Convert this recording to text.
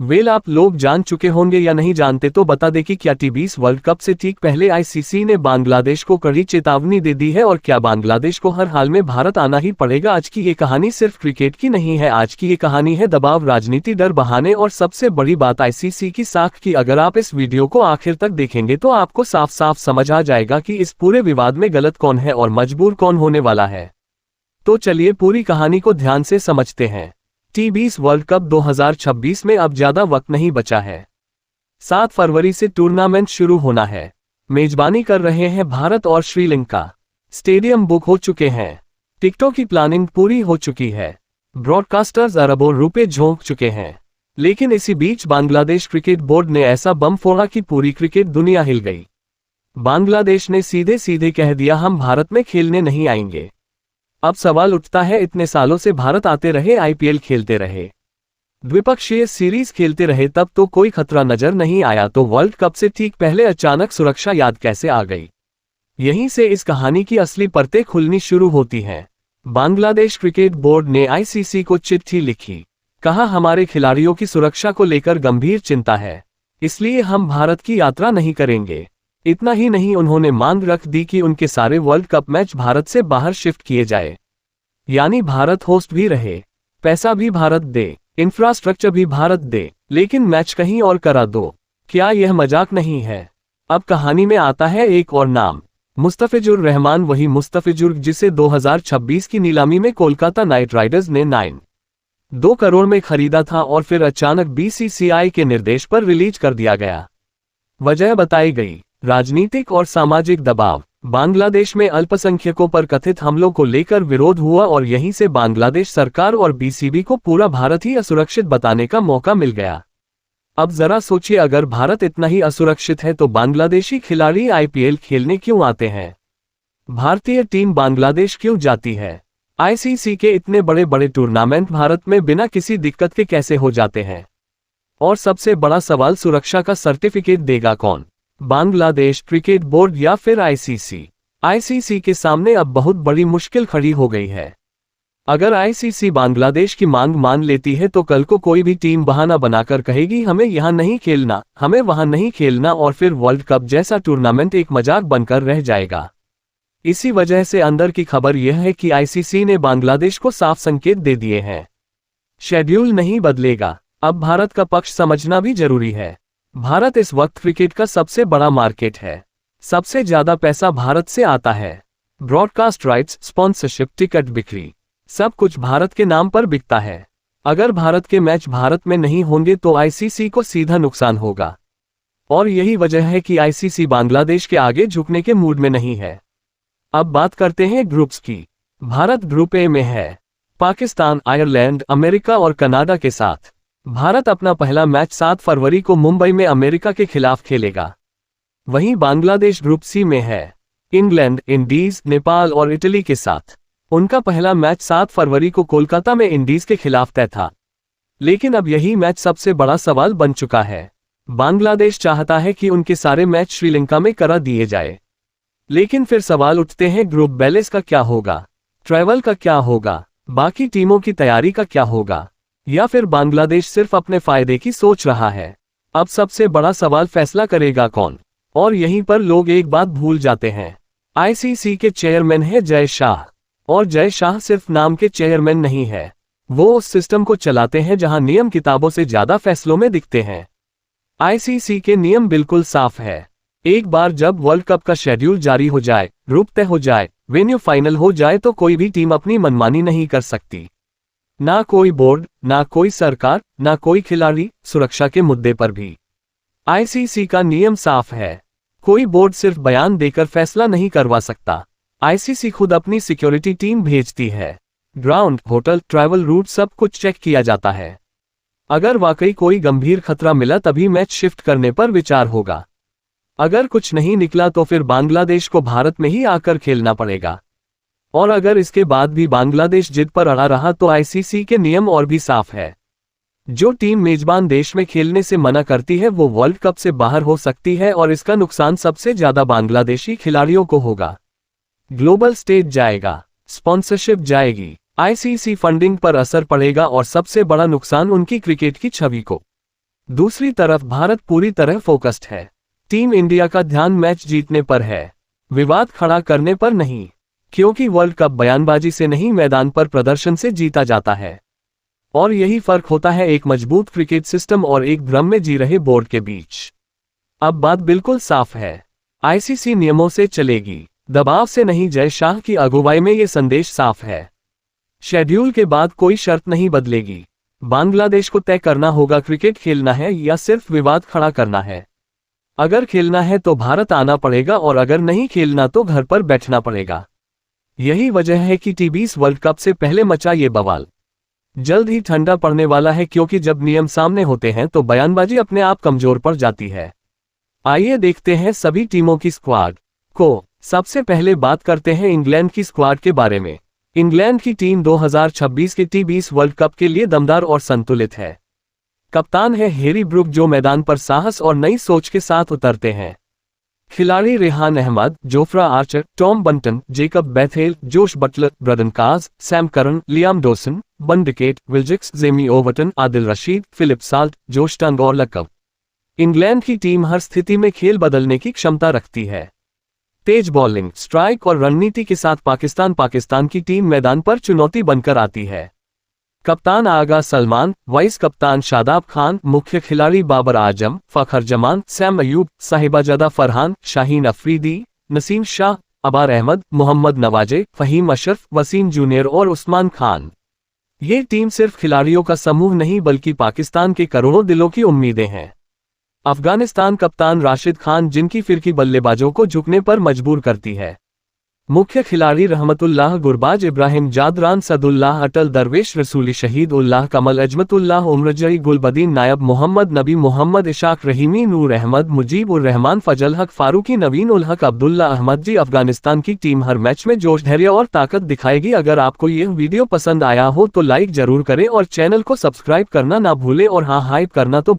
Well आप लोग जान चुके होंगे या नहीं जानते तो बता दें कि क्या T20 वर्ल्ड कप से ठीक पहले आईसीसी ने बांग्लादेश को कड़ी चेतावनी दे दी है और क्या बांग्लादेश को हर हाल में भारत आना ही पड़ेगा। आज की ये कहानी सिर्फ क्रिकेट की नहीं है, आज की ये कहानी है दबाव, राजनीति, डर, बहाने और सबसे बड़ी बात आईसीसी की साख की। अगर आप इस वीडियो को आखिर तक देखेंगे तो आपको साफ साफ समझ आ जाएगा कि इस पूरे विवाद में गलत कौन है और मजबूर कौन होने वाला है। तो चलिए पूरी कहानी को ध्यान से समझते हैं। T20 वर्ल्ड कप 2026 में अब ज्यादा वक्त नहीं बचा है। 7 फरवरी से टूर्नामेंट शुरू होना है। मेजबानी कर रहे हैं भारत और श्रीलंका। स्टेडियम बुक हो चुके हैं। टिकटों की प्लानिंग पूरी हो चुकी है। ब्रॉडकास्टर्स अरबों रुपए झोंक चुके हैं। लेकिन इसी बीच बांग्लादेश क्रिकेट बोर्ड ने ऐसा बम फोड़ा कि पूरी क्रिकेट दुनिया हिल गई। बांग्लादेश ने सीधे सीधे कह दिया, हम भारत में खेलने नहीं आएंगे। अब सवाल उठता है, इतने सालों से भारत आते रहे, आईपीएल खेलते रहे, द्विपक्षीय सीरीज खेलते रहे, तब तो कोई खतरा नजर नहीं आया, तो वर्ल्ड कप से ठीक पहले अचानक सुरक्षा याद कैसे आ गई? यहीं से इस कहानी की असली परतें खुलनी शुरू होती हैं। बांग्लादेश क्रिकेट बोर्ड ने आईसीसी को चिट्ठी लिखी, कहा हमारे खिलाड़ियों की सुरक्षा को लेकर गंभीर चिंता है, इसलिए हम भारत की यात्रा नहीं करेंगे। इतना ही नहीं, उन्होंने मांग रख दी कि उनके सारे वर्ल्ड कप मैच भारत से बाहर शिफ्ट किए जाए, यानी भारत होस्ट भी रहे, पैसा भी भारत दे, इंफ्रास्ट्रक्चर भी भारत दे, लेकिन मैच कहीं और करा दो। क्या यह मजाक नहीं है? अब कहानी में आता है एक और नाम, मुस्तफिजुर रहमान, वही मुस्तफिजुर जिसे 2026 की नीलामी में कोलकाता नाइट राइडर्स ने 9.2 करोड़ में खरीदा था और फिर अचानक बीसीसीआई के निर्देश पर रिलीज कर दिया गया। वजह बताई गई, राजनीतिक और सामाजिक दबाव। बांग्लादेश में अल्पसंख्यकों पर कथित हमलों को लेकर विरोध हुआ और यहीं से बांग्लादेश सरकार और बीसीबी को पूरा भारत ही असुरक्षित बताने का मौका मिल गया। अब जरा सोचिए, अगर भारत इतना ही असुरक्षित है तो बांग्लादेशी खिलाड़ी आईपीएल खेलने क्यों आते हैं? भारतीय टीम बांग्लादेश क्यों जाती है? आईसीसी के इतने बड़े बड़े टूर्नामेंट भारत में बिना किसी दिक्कत के कैसे हो जाते हैं? और सबसे बड़ा सवाल, सुरक्षा का सर्टिफिकेट देगा कौन? बांग्लादेश क्रिकेट बोर्ड या फिर आईसीसी? आईसीसी के सामने अब बहुत बड़ी मुश्किल खड़ी हो गई है। अगर आईसीसी बांग्लादेश की मांग मान लेती है तो कल को कोई भी टीम बहाना बनाकर कहेगी हमें यहां नहीं खेलना, हमें वहां नहीं खेलना, और फिर वर्ल्ड कप जैसा टूर्नामेंट एक मजाक बनकर रह जाएगा। इसी वजह से अंदर की खबर यह है कि आईसीसी ने बांग्लादेश को साफ संकेत दे दिए हैं, शेड्यूल नहीं बदलेगा। अब भारत का पक्ष समझना भी जरूरी है। भारत इस वक्त क्रिकेट का सबसे बड़ा मार्केट है, सबसे ज्यादा पैसा भारत से आता है। ब्रॉडकास्ट राइट्स, स्पॉन्सरशिप, टिकट बिक्री, सब कुछ भारत के नाम पर बिकता है। अगर भारत के मैच भारत में नहीं होंगे तो आईसीसी को सीधा नुकसान होगा, और यही वजह है कि आईसीसी बांग्लादेश के आगे झुकने के मूड में नहीं है। अब बात करते हैं ग्रुप्स की। भारत ग्रुप ए में है, पाकिस्तान, आयरलैंड, अमेरिका और कनाडा के साथ। भारत अपना पहला मैच 7 फरवरी को मुंबई में अमेरिका के खिलाफ खेलेगा। वहीं बांग्लादेश ग्रुप सी में है, इंग्लैंड, इंडीज, नेपाल और इटली के साथ। उनका पहला मैच 7 फरवरी को कोलकाता में इंडीज के खिलाफ तय था। लेकिन अब यही मैच सबसे बड़ा सवाल बन चुका है। बांग्लादेश चाहता है कि उनके सारे मैच श्रीलंका में करा दिए जाए, लेकिन फिर सवाल उठते हैं, ग्रुप बैलेंस का क्या होगा, ट्रैवल का क्या होगा, बाकी टीमों की तैयारी का क्या होगा, या फिर बांग्लादेश सिर्फ अपने फायदे की सोच रहा है? अब सबसे बड़ा सवाल, फैसला करेगा कौन? और यहीं पर लोग एक बात भूल जाते हैं, आईसीसी के चेयरमैन है जय शाह, और जय शाह सिर्फ नाम के चेयरमैन नहीं है, वो उस सिस्टम को चलाते हैं जहां नियम किताबों से ज्यादा फैसलों में दिखते हैं। आईसीसी के नियम बिल्कुल साफ है। एक बार जब वर्ल्ड कप का शेड्यूल जारी हो जाए, ग्रुप तय हो जाए, वेन्यू फाइनल हो जाए, तो कोई भी टीम अपनी मनमानी नहीं कर सकती। ना कोई बोर्ड, ना कोई सरकार, ना कोई खिलाड़ी। सुरक्षा के मुद्दे पर भी आईसीसी का नियम साफ है, कोई बोर्ड सिर्फ बयान देकर फैसला नहीं करवा सकता। आईसीसी खुद अपनी सिक्योरिटी टीम भेजती है, ग्राउंड, होटल, ट्रैवल रूट, सब कुछ चेक किया जाता है। अगर वाकई कोई गंभीर खतरा मिला तभी मैच शिफ्ट करने पर विचार होगा। अगर कुछ नहीं निकला तो फिर बांग्लादेश को भारत में ही आकर खेलना पड़ेगा। और अगर इसके बाद भी बांग्लादेश जिद पर अड़ा रहा तो आईसीसी के नियम और भी साफ है, जो टीम मेजबान देश में खेलने से मना करती है वो वर्ल्ड कप से बाहर हो सकती है, और इसका नुकसान सबसे ज्यादा बांग्लादेशी खिलाड़ियों को होगा। ग्लोबल स्टेज जाएगा, स्पॉन्सरशिप जाएगी, आईसीसी फंडिंग पर असर पड़ेगा और सबसे बड़ा नुकसान उनकी क्रिकेट की छवि को। दूसरी तरफ भारत पूरी तरह फोकस्ड है। टीम इंडिया का ध्यान मैच जीतने पर है, विवाद खड़ा करने पर नहीं, क्योंकि वर्ल्ड कप बयानबाजी से नहीं मैदान पर प्रदर्शन से जीता जाता है। और यही फर्क होता है एक मजबूत क्रिकेट सिस्टम और एक भ्रम में जी रहे बोर्ड के बीच। अब बात बिल्कुल साफ है, आईसीसी नियमों से चलेगी, दबाव से नहीं। जय शाह की अगुवाई में ये संदेश साफ है। शेड्यूल के बाद कोई शर्त नहीं बदलेगी। बांग्लादेश को तय करना होगा क्रिकेट खेलना है या सिर्फ विवाद खड़ा करना है। अगर खेलना है तो भारत आना पड़ेगा और अगर नहीं खेलना तो घर पर बैठना पड़ेगा। यही वजह है कि टी20 वर्ल्ड कप से पहले मचा ये बवाल जल्द ही ठंडा पड़ने वाला है, क्योंकि जब नियम सामने होते हैं तो बयानबाजी अपने आप कमजोर पड़ जाती है। आइए देखते हैं सभी टीमों की स्क्वाड को। सबसे पहले बात करते हैं इंग्लैंड की स्क्वाड के बारे में। इंग्लैंड की टीम 2026 के टी20 वर्ल्ड कप के लिए दमदार और संतुलित है। कप्तान है हैरी ब्रूक, जो मैदान पर साहस और नई सोच के साथ उतरते हैं। खिलाड़ी Rehan Ahmed, Jofra Archer, Tom Banton, Jacob Bethell, Jos Buttler, Brydon Carse, Sam Curran, Liam Dawson, Ben Duckett, Will Jacks, Jamie Overton, Adil Rashid, Philip Salt, Josh Tongue और लकब। इंग्लैंड की टीम हर स्थिति में खेल बदलने की क्षमता रखती है। तेज बॉलिंग, स्ट्राइक और रणनीति के साथ पाकिस्तान की टीम मैदान पर चुनौती बनकर आती है। कप्तान आगा सलमान, वाइस कप्तान शादाब खान, मुख्य खिलाड़ी बाबर आजम, फखर जमान, सैम अयूब, साहिबाजादा फरहान, शाहीन अफरीदी, नसीम शाह, अबार अहमद, मोहम्मद नवाजे, फहीम अशरफ, वसीम जूनियर और उस्मान खान। ये टीम सिर्फ खिलाड़ियों का समूह नहीं बल्कि पाकिस्तान के करोड़ों दिलों की उम्मीदें हैं। अफगानिस्तान कप्तान राशिद खान, जिनकी फिरकी बल्लेबाजों को झुकने पर मजबूर करती है। मुख्य खिलाड़ी रहमतुल्लाह गुरबाज, इब्राहिम जादरान, सदुल्लाह, अटल दरवेश, रसूली, शहीद उल्लाह, कमल, अजमतुल्लाह, उमरजई, गुलबदीन नायब, मोहम्मद नबी, मोहम्मद इशाक रहीमी, नूर अहमद, मुजीब उर रहमान, फजल हक फारूकी, नवीन उल हक, अब्दुल्ला अहमद जी। अफगानिस्तान की टीम हर मैच में जोश, धैर्य और ताकत दिखाएगी। अगर आपको यह वीडियो पसंद आया हो तो लाइक जरूर करें और चैनल को सब्सक्राइब करना ना भूलें और हाँ, हाइप करना तो